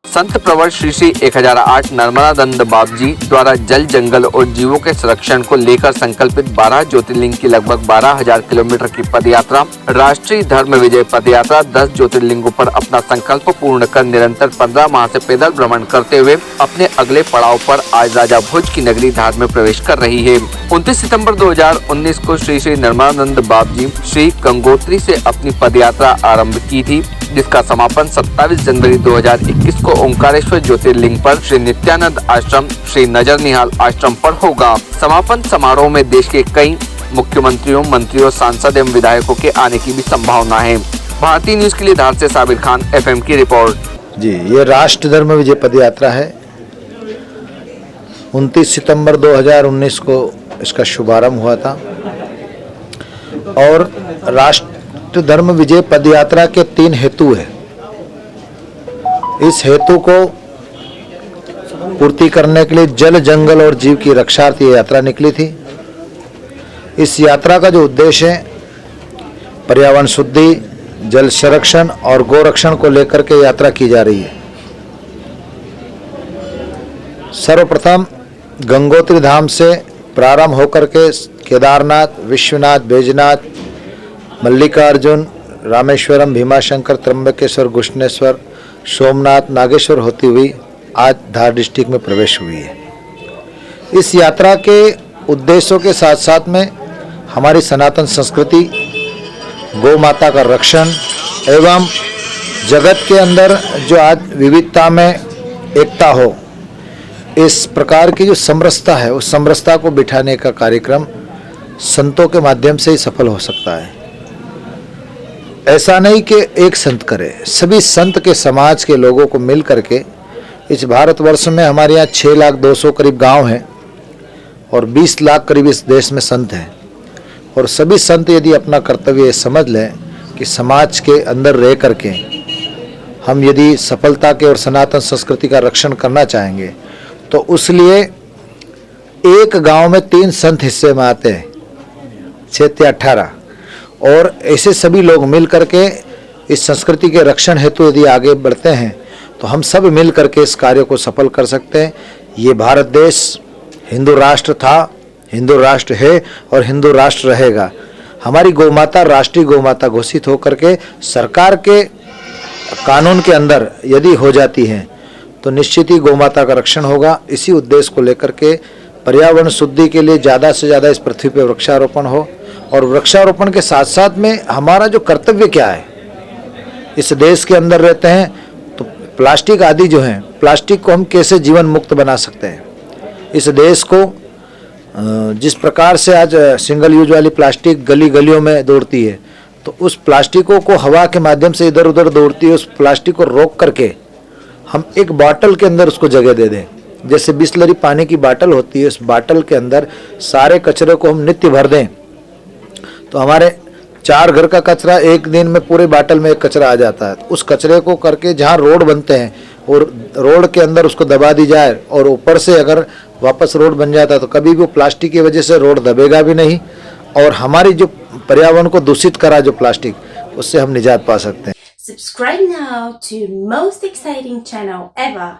संत प्रवर श्री श्री 1008 नर्मदानंद बाबजी द्वारा जल, जंगल और जीवों के संरक्षण को लेकर संकल्पित 12 ज्योतिर्लिंग की लगभग 12,000 किलोमीटर की पदयात्रा राष्ट्रीय धर्म विजय पदयात्रा 10 ज्योतिर्लिंगों पर अपना संकल्प पूर्ण कर निरंतर 15 माह से पैदल भ्रमण करते हुए अपने अगले पड़ाव पर आज राजा भोज की नगरी धार में प्रवेश कर रही है। 29 सितंबर 2019 को श्री श्री नर्मदानंद बाबजी श्री गंगोत्री से अपनी पदयात्रा आरंभ की थी, जिसका समापन 27 जनवरी 2021 को ओंकारेश्वर ज्योतिर्लिंग पर श्री नित्यानंद आश्रम, श्री नजर निहाल आश्रम पर होगा। समापन समारोह में देश के कई मुख्यमंत्रियों, मंत्रियों, सांसद एवं विधायकों के आने की भी संभावना है। भारतीय न्यूज के लिए धार से साबिर खान, FM की रिपोर्ट। जी, ये राष्ट्र धर्म विजय पदयात्रा है। 29 सितंबर 2019 को इसका शुभारंभ हुआ था और राष्ट्र धर्म विजय पदयात्रा के 3 हेतु है। इस हेतु को पूर्ति करने के लिए जल, जंगल और जीव की रक्षार्थ ये यात्रा निकली थी। इस यात्रा का जो उद्देश्य है, पर्यावरण शुद्धि, जल संरक्षण और गोरक्षण को लेकर के यात्रा की जा रही है। सर्वप्रथम गंगोत्री धाम से प्रारंभ होकर के केदारनाथ, विश्वनाथ, बैजनाथ, मल्लिकार्जुन, रामेश्वरम, भीमाशंकर, त्र्यंबकेश्वर, घृष्णेश्वर, सोमनाथ, नागेश्वर होती हुई आज धार डिस्ट्रिक्ट में प्रवेश हुई है। इस यात्रा के उद्देश्यों के साथ साथ में हमारी सनातन संस्कृति, गौ माता का रक्षण एवं जगत के अंदर जो आज विविधता में एकता हो, इस प्रकार की जो समरसता है, उस समरसता को बिठाने का कार्यक्रम संतों के माध्यम से ही सफल हो सकता है। ऐसा नहीं कि एक संत करे, सभी संत के समाज के लोगों को मिल करके इस भारतवर्ष में हमारे यहाँ 6,200,000 करीब गांव हैं और 20 लाख करीब इस देश में संत हैं। और सभी संत यदि अपना कर्तव्य समझ लें कि समाज के अंदर रह करके हम यदि सफलता के और सनातन संस्कृति का रक्षण करना चाहेंगे तो उसलिए एक गांव में 3 संत हिस्से में आते हैं, 6 या 18, और ऐसे सभी लोग मिल करके इस संस्कृति के रक्षण हेतु यदि आगे बढ़ते हैं तो हम सब मिल करके इस कार्य को सफल कर सकते हैं। ये भारत देश हिंदू राष्ट्र था, हिंदू राष्ट्र है और हिंदू राष्ट्र रहेगा। हमारी गौ माता राष्ट्रीय गौ माता घोषित होकर के सरकार के कानून के अंदर यदि हो जाती हैं तो निश्चित ही गौ माता का रक्षण होगा। इसी उद्देश्य को लेकर के पर्यावरण शुद्धि के लिए ज़्यादा से ज़्यादा इस पृथ्वी पर वृक्षारोपण हो, और वृक्षारोपण के साथ साथ में हमारा जो कर्तव्य क्या है, इस देश के अंदर रहते हैं तो प्लास्टिक आदि जो हैं, प्लास्टिक को हम कैसे जीवन मुक्त बना सकते हैं। इस देश को जिस प्रकार से आज सिंगल यूज वाली प्लास्टिक गली गलियों में दौड़ती है, तो उस प्लास्टिकों को हवा के माध्यम से इधर उधर दौड़ती है, उस प्लास्टिक को रोक करके हम एक बॉटल के अंदर उसको जगह दे दें। जैसे बिस्लरी पानी की बाटल होती है, उस बाटल के अंदर सारे कचरे को हम नित्य भर दें तो हमारे 4 घर का कचरा एक दिन में पूरे बाटल में एक कचरा आ जाता है। उस कचरे को करके जहाँ रोड बनते हैं और रोड के अंदर उसको दबा दी जाए और ऊपर से अगर वापस रोड बन जाता है तो कभी भी वो प्लास्टिक की वजह से रोड दबेगा भी नहीं, और हमारी जो पर्यावरण को दूषित करा जो प्लास्टिक, उससे हम निजात पा सकते हैं। Subscribe now to most exciting channel ever.